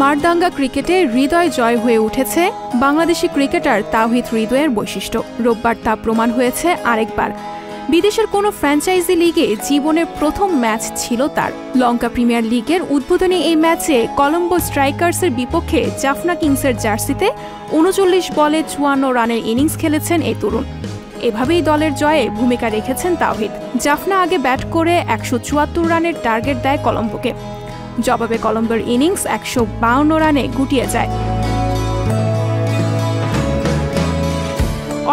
মারদাঙ্গা ক্রিকেটে হৃদয় জয় হয়ে উঠেছে বাংলাদেশি ক্রিকেটার তাওহিদ হৃদয়ের বৈশিষ্ট্য। রোববার তা প্রমাণ হয়েছে আরেকবার। বিদেশের কোনো ফ্র্যাঞ্চাইজি লিগে জীবনের প্রথম ম্যাচ ছিল তার। লঙ্কা প্রিমিয়ার লিগের উদ্বোধনী এই ম্যাচে কলম্বো স্ট্রাইকার্সের বিপক্ষে জাফনা কিংসের জার্সিতে ৩৯ বলে ৫৪ রানের ইনিংস খেলেছেন এই তরুণ। এভাবেই দলের জয়ে ভূমিকা রেখেছেন তাওহিদ। জাফনা আগে ব্যাট করে ১৭৪ রানের টার্গেট দেয় কলম্বোকে। জবাবে কলম্বোর ইনিংস ১৫২ রানে গুটিয়ে যায়।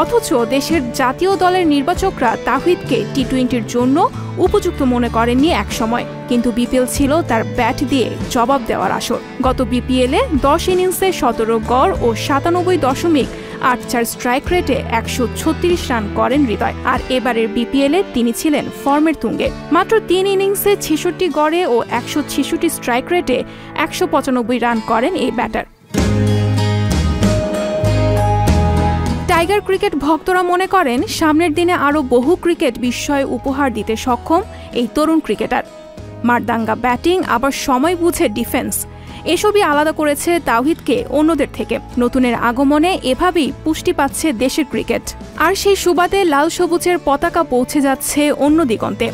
অথচ দেশের জাতীয় দলের নির্বাচকরা তাওহিদকে টি-২০-র জন্য উপযুক্ত মনে করেননি একসময়, কিন্তু বিপিএল ছিল তার ব্যাট দিয়ে জবাব দেওয়ার আসর। গত বিপিএলে ১০ ইনিংসে ১৭ গড় ও ৯৭.৮৪ স্ট্রাইক রেটে ১৩৬ রান করেন হৃদয়। আর এবারের বিপিএলে তিনি ছিলেন ফর্মের তুঙ্গে। মাত্র ৩ ইনিংসে ৬৬ গড়ে ও ১৬৬ স্ট্রাইক রেটে ১৯৫ রান করেন এই ব্যাটার। টাইগার ক্রিকেট ভক্তরা মনে করেন সামনের দিনে আরও বহু ক্রিকেট বিস্ময় উপহার দিতে সক্ষম এই তরুণ ক্রিকেটার। মারদাঙ্গা ব্যাটিং, আবার সময় বুঝে ডিফেন্স, এসবই আলাদা করেছে তাওহিদকে অন্যদের থেকে। নতুনের আগমনে এভাবেই পুষ্টি পাচ্ছে দেশের ক্রিকেট, আর সেই সুবাদে লাল সবুজের পতাকা পৌঁছে যাচ্ছে অন্য দিগন্তে।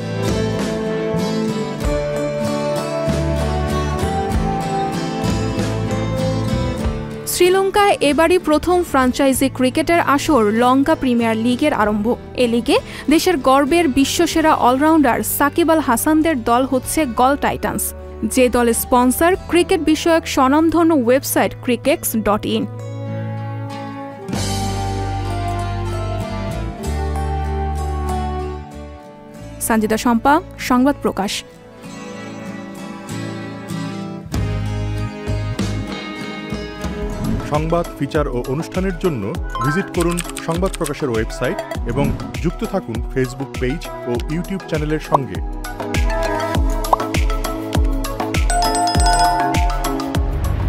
শ্রীলঙ্কায় এবারই প্রথম ফ্র্যাঞ্চাইজি ক্রিকেটের আসর লঙ্কা প্রিমিয়ার লিগের আরম্ভ। এ লিগে দেশের গর্বের বিশ্বসেরা অলরাউন্ডার সাকিব আল হাসানদের দল হচ্ছে গল টাইটান্স, যে দলের স্পন্সর ক্রিকেট বিষয়ক স্বনামধন্য ওয়েবসাইট crickets.in। সঞ্জিদা শম্পা, সংবাদ প্রকাশ। সংবাদ, ফিচার ও অনুষ্ঠানের জন্য ভিজিট করুন সংবাদ প্রকাশের ওয়েবসাইট এবং যুক্ত থাকুন ফেসবুক পেজ ও ইউটিউব চ্যানেলের সঙ্গে।